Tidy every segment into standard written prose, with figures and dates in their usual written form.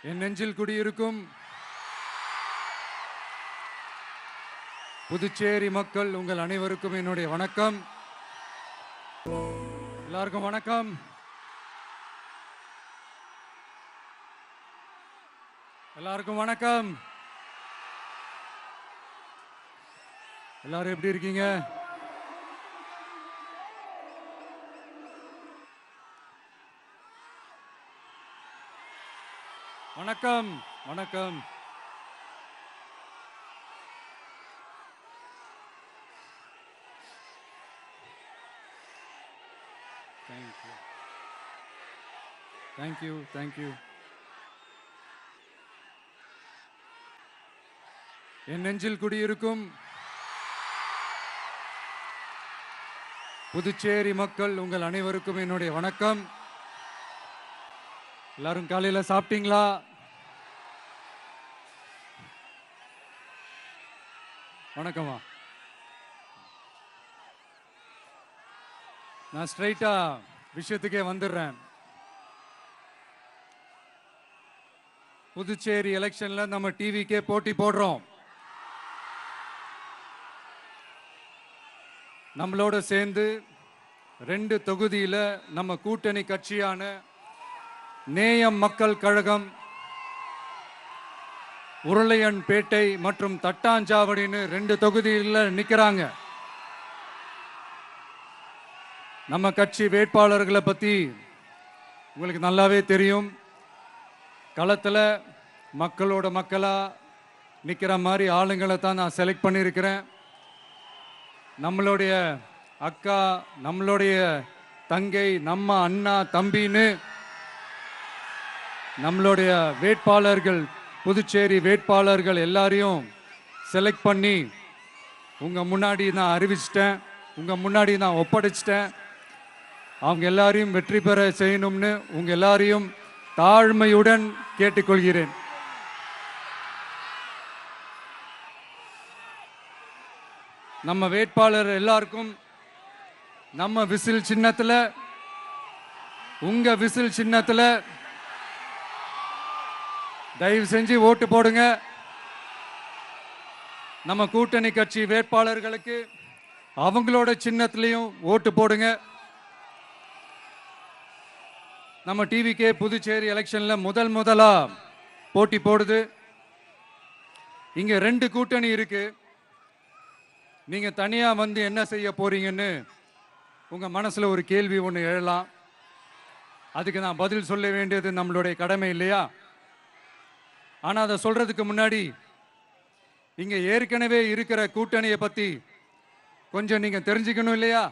என் நெஞ்சில் குடியிருக்கும் புதுச்சேரி மக்கள் உங்கள் அனைவருக்கும் என்னுடைய வணக்கம். எல்லாருக்கும் வணக்கம். எல்லாருக்கும் வணக்கம். எல்லாரும் எப்படி இருக்கீங்க? வணக்கம். வணக்கம். Thank you. என் நெஞ்சில் குடியிருக்கும் புதுச்சேரி மக்கள் உங்கள் அனைவருக்கும் என்னுடைய வணக்கம். எல்லாரும் காலையில சாப்பிட்டீங்களா? வணக்கமா. நான் ஸ்ட்ரைட்டா விஷயத்துக்கே வந்துடுறேன். புதுச்சேரி எலெக்ஷன்ல நம்ம டிவிக்கே போட்டி போடுறோம். நம்மளோட சேர்ந்து 2 தொகுதியில நம்ம கூட்டணி கட்சியான நேயம் மக்கள் கழகம், உருளையன்பேட்டை மற்றும் தட்டாஞ்சாவடின்னு 2 தொகுதியில் நிற்கிறாங்க. நம்ம கட்சி வேட்பாளர்களை பற்றி உங்களுக்கு நல்லாவே தெரியும். களத்தில் மக்களோட மக்களாக நிற்கிற மாதிரி ஆளுங்களை தான் நான் செலக்ட் பண்ணியிருக்கிறேன். நம்மளுடைய அக்கா, நம்மளுடைய தங்கை, நம்ம அண்ணா தம்பின்னு நம்மளுடைய வேட்பாளர்கள், புதுச்சேரி வேட்பாளர்கள் எல்லாரையும் செலக்ட் பண்ணி உங்கள் முன்னாடி நான் அறிவிச்சிட்டேன், உங்கள் முன்னாடி நான் ஒப்படைச்சிட்டேன். அவங்க எல்லாரையும் வெற்றி பெற செய்யணும்னு உங்கள் எல்லாரையும் தாழ்மையுடன் கேட்டுக்கொள்கிறேன். நம்ம வேட்பாளர் எல்லாருக்கும் நம்ம விசில் சின்னத்தில், உங்க விசில் சின்னத்தில் தயவு செஞ்சு ஓட்டு போடுங்க. நம்ம கூட்டணி கட்சி வேட்பாளர்களுக்கு அவங்களோட சின்னத்திலையும் ஓட்டு போடுங்க. நம்ம டிவிக்கே புதுச்சேரி எலெக்ஷன்ல முதலா போட்டி போடுது. இங்க 2 கூட்டணி இருக்கு. நீங்க தனியா வந்து என்ன செய்ய போறீங்கன்னு உங்க மனசுல ஒரு கேள்வி ஒன்று எழலாம். அதுக்கு நான் பதில் சொல்ல வேண்டியது நம்மளுடைய கடமை இல்லையா? ஆனா அதை சொல்றதுக்கு முன்னாடி இங்க ஏற்கனவே இருக்கிற கூட்டணியை பத்தி கொஞ்சம் நீங்க தெரிஞ்சுக்கணும் இல்லையா?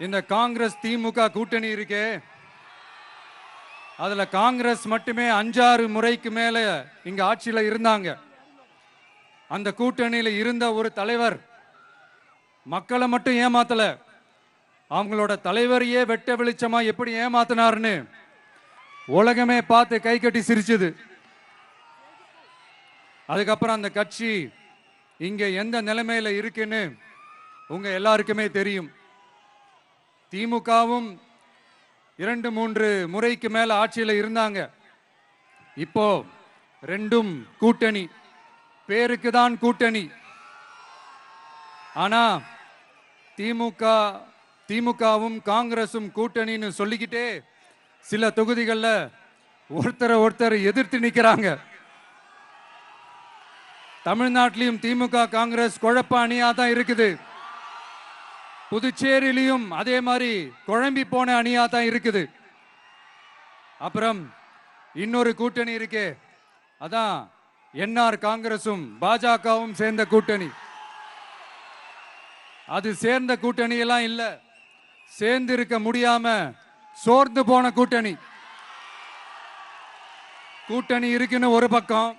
இந்த காங்கிரஸ் திமுக கூட்டணி இருக்கே, அதுல காங்கிரஸ் மட்டுமே 5-6 முறைக்கு மேல இங்க ஆட்சியில இருந்தாங்க. அந்த கூட்டணியில இருந்த ஒரு தலைவர் மக்களை மட்டும் ஏமாத்தல, அவங்களோட தலைவரையே வெட்ட வெளிச்சமா எப்படி ஏமாத்தினார்னு உலகமே பார்த்து கை கட்டி சிரிச்சது. அதுக்கப்புறம் அந்த கட்சி இங்க எந்த நிலைமையில இருக்குன்னு உங்க எல்லாருக்குமே தெரியும். திமுகவும் 2-3 முறைக்கு மேல ஆட்சியில் இருந்தாங்க. இப்போ 2ம் கூட்டணி, பேருக்கு தான் கூட்டணி. ஆனா திமுகவும் காங்கிரசும் கூட்டணின்னு சொல்லிக்கிட்டே சில தொகுதிகளில் ஒருத்தர் எதிர்த்து நிற்கிறாங்க. தமிழ்நாட்டிலையும் திமுக காங்கிரஸ் குழப்ப அணியா தான் இருக்குது. புதுச்சேரியிலையும் அதே மாதிரி குழம்பி போன அணியா தான் இருக்குது. அப்புறம் இன்னொரு கூட்டணி இருக்கே, அதான் என்ஆர் காங்கிரசும் பாஜகவும் சேர்ந்த கூட்டணி. அது சேர்ந்த கூட்டணி எல்லாம் இல்ல, சேர்ந்து இருக்க முடியாம சோர்ந்து போன கூட்டணி. கூட்டணி இருக்குன்னு ஒரு பக்கம்,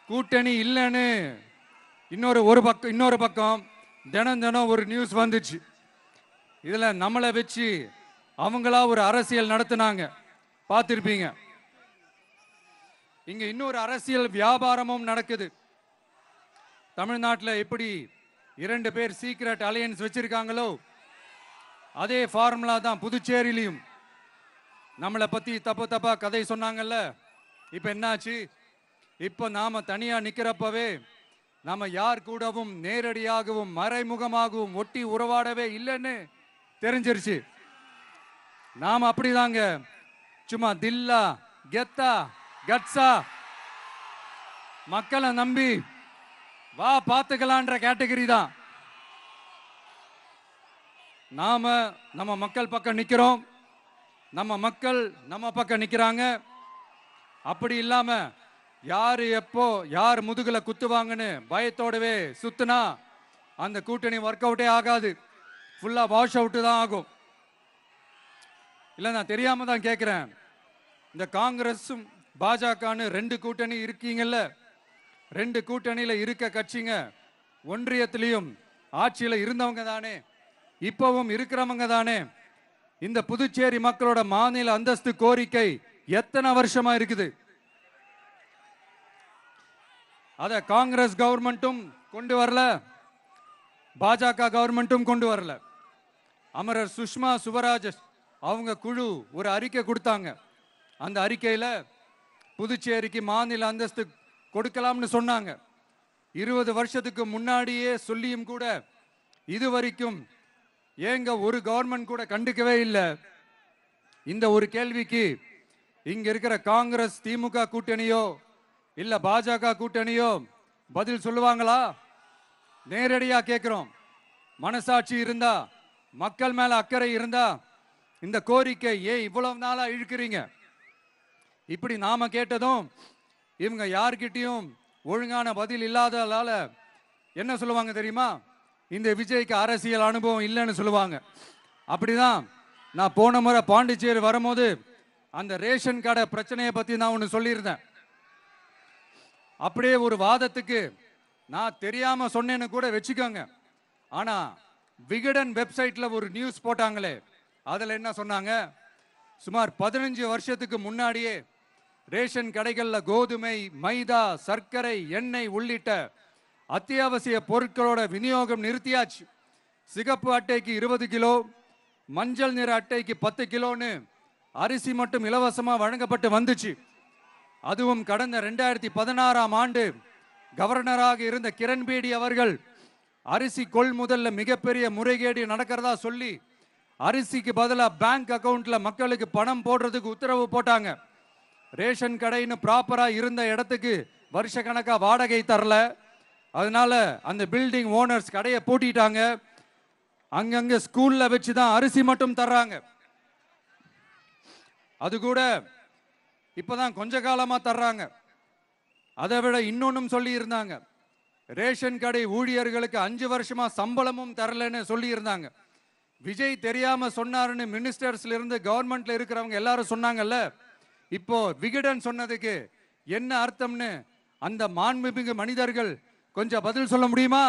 கூட்டணி இல்லைன்னு இன்னொரு பக்கம் தினம் ஒரு நியூஸ் வந்துச்சு. இதுல நம்மளை வச்சு அவங்களா ஒரு அரசியல் நடத்தினாங்க, பார்த்திருப்பீங்க. இங்க இன்னொரு அரசியல் வியாபாரமும் நடக்குது. தமிழ்நாட்டில் எப்படி 2 பேர் சீக்ரெட் அலையன்ஸ் வச்சிருக்காங்களோ அதே ஃபார்முலா தான் புதுச்சேரியிலையும். நம்மளை பத்தி தப்பு தப்பா கதை சொன்னாங்கல்ல. இப்ப என்னாச்சு? இப்ப நாம தனியா நிக்கிறப்பவே நாம யார் கூடவும் நேரடியாகவும் மறைமுகமாகவும் ஒட்டி உறவாடவே இல்லைன்னு தெரிஞ்சிருச்சு. நாம அப்படிதாங்க, சும்மா தில்லா கெத்தா கட்ஸா மக்களை நம்பி வா பார்த்துக்கலான்ற கேட்டகரி தான். நாம நம்ம மக்கள் பக்கம் நிக்கிறோம், நம்ம மக்கள் நம்ம பக்கம் நிக்கிறாங்க. அப்படி இல்லாம யாரு எப்போ யார் முதுகுல குத்துவாங்கன்னு பயத்தோடவே சுத்துனா அந்த கூட்டணி ஒர்க் அவுட்டே ஆகாது, ஃபுல்லா வாஷ் அவுட் தான் ஆகும். இல்ல நான் தெரியாம தான் கேட்கிறேன், இந்த காங்கிரஸும் பாஜகன்னு ரெண்டு கூட்டணி இருக்கீங்கல்ல, ரெண்டு கூட்டணியில இருக்க கட்சிங்க ஒன்றியத்திலையும் ஆட்சியில இருந்தவங்க தானே, இப்பவும் இருக்கிறவங்க தானே. இந்த புதுச்சேரி மக்களோட மாநில அந்தஸ்து கோரிக்கை எத்தனை வருஷமா இருக்குது? அத காங்கிரஸ் கவர்மெண்ட்டும் கொண்டு வரல, பாஜக கவர்மெண்ட்டும் கொண்டு வரல. அமரர் சுஷ்மா சுவராஜ் அவங்க குழு ஒரு அறிக்கை கொடுத்தாங்க. அந்த அறிக்கையில புதுச்சேரிக்கு மாநில அந்தஸ்து கொடுக்கலாம்னு சொன்னாங்க. 20 வருஷத்துக்கு முன்னாடியே சொல்லியும் கூட இதுவரைக்கும் ஏங்க ஒரு கவர்மெண்ட் கூட கண்டுக்கவே இல்லை. இந்த ஒரு கேள்விக்கு இங்க இருக்கிற காங்கிரஸ் திமுக கூட்டணியோ இல்ல பாஜக கூட்டணியோ பதில் சொல்லுவாங்களா? நேரடியா கேட்கிறோம். மனசாட்சி இருந்தா, மக்கள் மேல அக்கறை இருந்தா இந்த கோரிக்கை ஏன் இவ்வளவு நாளா இழுக்கிறீங்க? இப்படி நாம கேட்டதும் இவங்க யார்கிட்டயும் ஒழுங்கான பதில் இல்லாததால என்ன சொல்லுவாங்க தெரியுமா? இந்த விஜய்க்கு அரசியல் அனுபவம் இல்லைன்னு சொல்லுவாங்க. அப்படிதான் நான் போன முறை பாண்டிச்சேரி வரும்போது அந்த ரேஷன் கடை பிரச்சனையை பத்தி நான் ஒன்று சொல்லியிருந்தேன். அப்படியே ஒரு வாதத்துக்கு நான் தெரியாம சொன்னேன்னு கூட வச்சுக்கோங்க. ஆனா விகடன் வெப்சைட்ல ஒரு நியூஸ் போட்டாங்களே, அதுல என்ன சொன்னாங்க? சுமார் 15 வருஷத்துக்கு முன்னாடியே ரேஷன் கடைகள்ல கோதுமை, மைதா, சர்க்கரை, எண்ணெய் உள்ளிட்ட அத்தியாவசிய பொருட்களோட விநியோகம் நிறுத்தியாச்சு. சிகப்பு அட்டைக்கு 20 கிலோ, மஞ்சள் நிற அட்டைக்கு 10 கிலோன்னு அரிசி மட்டும் இலவசமா வழங்கப்பட்டு வந்துச்சு. அதுவும் கடந்த 2016ஆம் ஆண்டு கவர்னராக இருந்த கிரண்பேடி அவர்கள் அரிசி கொள்முதல்ல மிகப்பெரிய முறைகேடு நடக்கிறதா சொல்லி அரிசிக்கு பதிலாக பேங்க் அக்கவுண்ட்ல மக்களுக்கு பணம் போடுறதுக்கு உத்தரவு போட்டாங்க. ரேஷன் கடைன்னு ப்ராப்பரா இருந்த இடத்துக்கு வருஷ கணக்கா வாடகை தரல. அதனால அந்த பில்டிங் ஓனர்ஸ் கடையை பூட்டிட்டாங்க. அங்கங்க ஸ்கூல்ல வச்சுதான் அரிசி மட்டும் தர்றாங்க. அது கூட இப்பதான் கொஞ்ச காலமா தர்றாங்க. அதை விட இன்னொன்னும் சொல்லி இருந்தாங்க, ரேஷன் கடை ஊழியர்களுக்கு 5 வருஷமா சம்பளமும் தரலன்னு சொல்லி இருந்தாங்க. விஜய் தெரியாம சொன்னாருன்னு மினிஸ்டர்ஸ்ல இருந்து கவர்மெண்ட்ல இருக்கிறவங்க எல்லாரும் சொன்னாங்கல்ல. இப்போ விகடன் சொன்னதுக்கு என்ன அர்த்தம்னு அந்த மாண்புமிகு மனிதர்கள் கொஞ்சம் பதில் சொல்ல முடியுமா?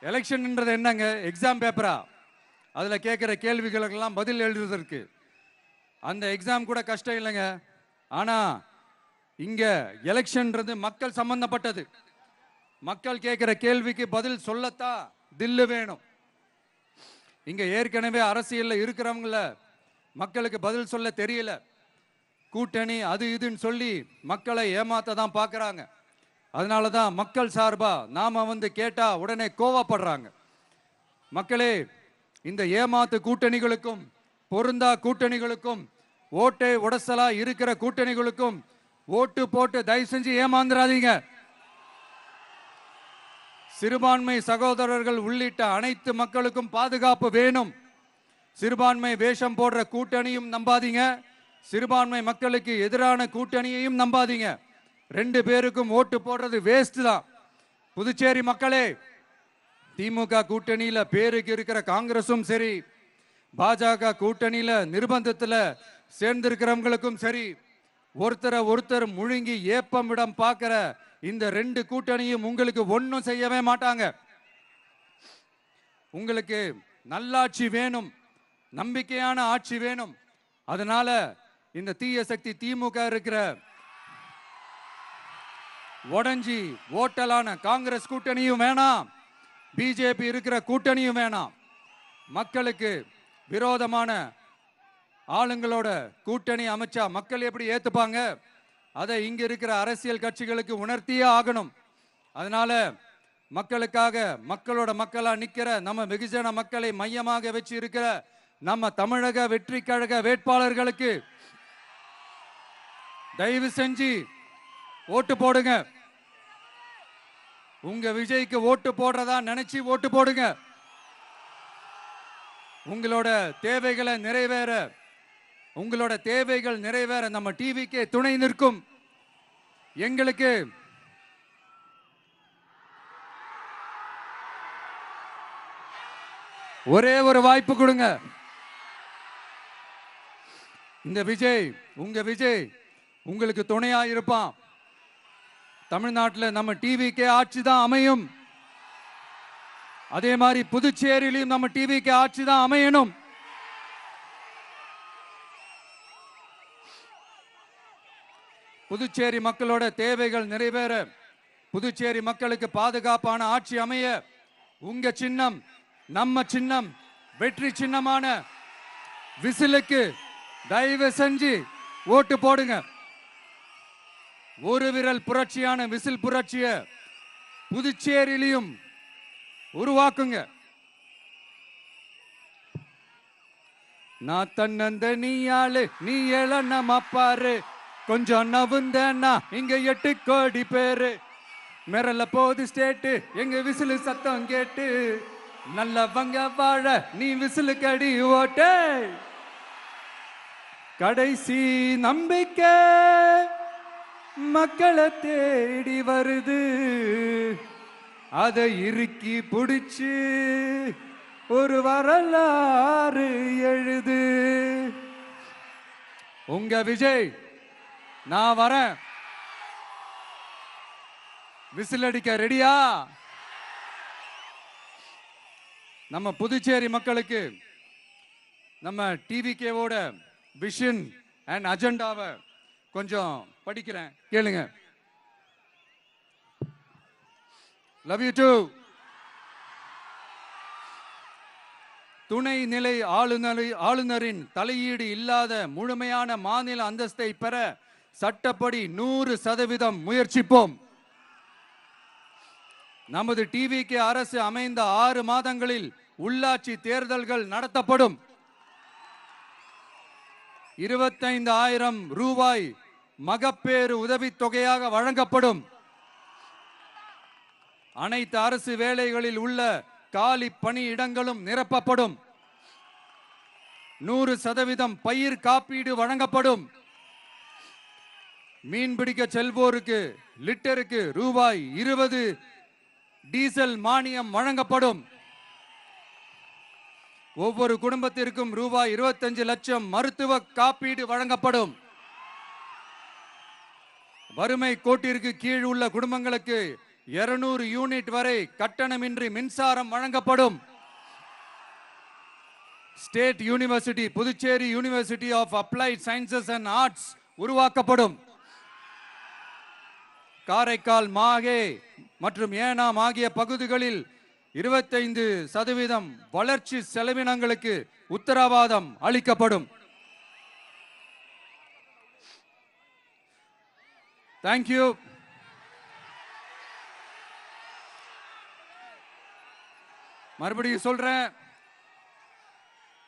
எலெக்ஷன்ன்றது என்னங்க, எக்ஸாம் பேப்பரா? அதுல கேட்கிற கேள்விகளுக்கெல்லாம் பதில் எழுதுவதற்கு அந்த எக்ஸாம் கூட கஷ்டம் இல்லைங்க. ஆனா இங்க எலெக்ஷன்ன்றது மக்கள் சம்பந்தப்பட்டது. மக்கள் கேட்கிற கேள்விக்கு பதில் சொல்லத்தான் தில்லு வேணும். இங்க ஏற்கனவே அரசியல்ல இருக்கிறவங்கள மக்களுக்கு பதில் சொல்ல தெரியல. கூட்டணி அது இதுன்னு சொல்லி மக்களை ஏமாத்த தான் பார்க்கறாங்க. அதனால தான் மக்கள் சார்பா நாம வந்து கேட்டா உடனே கோவப்படுறாங்க. மக்களே, இந்த ஏமாத்து கூட்டணிகளுக்கும் பொருந்தா கூட்டணிகளுக்கும் ஓட்டை உடசலா இருக்கிற கூட்டணிகளுக்கும் ஓட்டு போட்டு தயவு செஞ்சு ஏமாந்துடாதீங்க. சிறுபான்மை சகோதரர்கள் உள்ளிட்ட அனைத்து மக்களுக்கும் பாதுகாப்பு வேணும். சிறுபான்மை வேஷம் போடுற கூட்டணியும் நம்பாதீங்க, சிறுபான்மை மக்களுக்கு எதிரான கூட்டணியையும் நம்பாதீங்க. 2 பேருக்கும் ஓட்டு போடுறது வேஸ்ட் தான். புதுச்சேரி மக்களே, திமுக கூட்டணியில பேருக்கு இருக்கிற காங்கிரசும் சரி, பாஜக கூட்டணியில நிர்பந்தத்துல சேர்ந்திருக்கிறவங்களுக்கும் சரி, ஒருத்தர் முழுங்கி ஏப்பம் விடம் பார்க்கிற இந்த 2 கூட்டணியும் உங்களுக்கு ஒன்னும் செய்யவே மாட்டாங்க. உங்களுக்கு நல்லாட்சி வேணும், நம்பிக்கையான ஆட்சி வேணும். அதனால இந்த தீய சக்தி திமுக இருக்கிற உடஞ்சி ஓட்டலான காங்கிரஸ் கூட்டணியும் வேணாம், பிஜேபி இருக்கிற கூட்டணியும் வேணாம். மக்களுக்கு விரோதமான ஆளுங்களோட கூட்டணி அமைச்சா மக்கள் எப்படி ஏத்துப்பாங்க? அதை இங்க இருக்கிற அரசியல் கட்சிகளுக்கு உணர்த்தியே ஆகணும். அதனால மக்களுக்காக மக்களோட மக்களா நிக்கிற நம்ம வெகுஜன மக்களை மையமாக வச்சு இருக்கிற நம்ம தமிழக வெற்றி கழக வேட்பாளர்களுக்கு தயவு செஞ்சு ஓட்டு போடுங்க. உங்க விஜய்க்கு ஓட்டு போடுறதா நினைச்சு ஓட்டு போடுங்க. உங்களோட தேவைகளை நிறைவேற, உங்களோட தேவைகள் நிறைவேற நம்ம டிவிக்கு துணை நிற்கும். எங்களுக்கு ஒரே ஒரு வாய்ப்பு கொடுங்க. இந்த விஜய், உங்க விஜய் உங்களுக்கு துணையா இருப்பான். தமிழ்நாட்டில் நம்ம டிவிக்கு ஆட்சி தான் அமையும். அதே மாதிரி புதுச்சேரியிலும் நம்ம டிவிக்கு ஆட்சி தான் அமையணும். புதுச்சேரி மக்களோட தேவைகள் நிறைவேற, புதுச்சேரி மக்களுக்கு பாதுகாப்பான ஆட்சி அமைய உங்க சின்னம், நம்ம சின்னம், வெற்றி சின்னமான விசிலுக்கு தயவு செஞ்சு ஓட்டு போடுங்க. ஒரு விரல் புரட்சியான விசில் புரட்சிய புதுச்சேரியிலும் உருவாக்குங்க. நான் தன்னந்த நீயாளு, நீ எழ நம்ம பாரு, கொஞ்சம் நவுந்தனா இங்க 8 கோடி பேரு, மிரல போது ஸ்டேட்டு எங்க விசிலு சத்தம் கேட்டு, நல்லவங்க வாழ நீ விசிலு கடி ஓட்டு. கடைசி நம்பிக்கை மக்களை தேடி வருது, அதை இறுக்கி பிடிச்சு ஒரு வரலாறு எழுது. உங்க விஜய் நான் வரேன். விசில் அடிக்க ரெடியா? நம்ம புதுச்சேரி மக்களுக்கு நம்ம டிவிகேவோட விஷன் அண்ட் அஜெண்டாவை கொஞ்சம் படிக்கிறேன், கேளுங்க. Love you too. துணை நிலை ஆளுநரின் தலையீடு இல்லாத முழுமையான மாநில அந்தஸ்தை பெற சட்டப்படி 100% முயற்சிப்போம். நமது டிவிகே அரசு அமைந்த 6 மாதங்களில் உள்ளாட்சி தேர்தல்கள் நடத்தப்படும். 25,000 ரூபாய் மகப்பேறு உதவித்தொகையாக வழங்கப்படும். அனைத்து அரசு வேலைகளில் உள்ள காலி பணியிடங்களும் நிரப்பப்படும். 100% பயிர் காப்பீடு வழங்கப்படும். மீன்பிடிக்க செல்வோருக்கு லிட்டருக்கு ரூபாய் 20 டீசல் மானியம் வழங்கப்படும். ஒவ்வொரு குடும்பத்திற்கும் ரூபாய் 25 லட்சம் மருத்துவ காப்பீடு வழங்கப்படும். வறுமை கோட்டிற்கு கீழ் உள்ள குடும்பங்களுக்கு 200 யூனிட் வரை கட்டணமின்றி மின்சாரம் வழங்கப்படும். State university, Puducherry university of applied sciences and arts உருவாக்கப்படும். காரைக்கால், மாஹே மற்றும் ஏனாம் ஆகிய பகுதிகளில் 25% வளர்ச்சி செலவினங்களுக்கு உத்தரவாதம் அளிக்கப்படும். தேங்க்யூ. மறுபடியும் சொல்றேன்,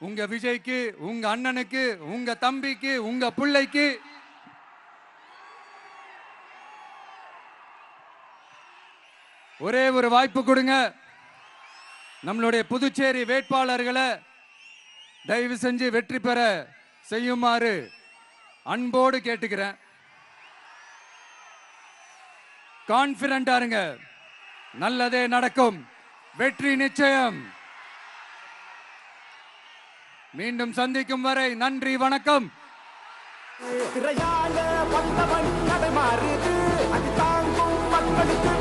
உங்க விஜய்க்கு, உங்க அண்ணனுக்கு, உங்க தம்பிக்கு, உங்க பிள்ளைக்கு ஒரே ஒரு வாய்ப்பு கொடுங்க. நம்மளுடைய புதுச்சேரி வேட்பாளர்களை தயவு செஞ்சு வெற்றி பெற செய்யுமாறு அன்போடு கேட்டுக்கிறேன். கான்பிடண்டா இருங்க, நல்லதே நடக்கும், வெற்றி நிச்சயம். மீண்டும் சந்திக்கும் வரை நன்றி, வணக்கம். மக்களுக்கு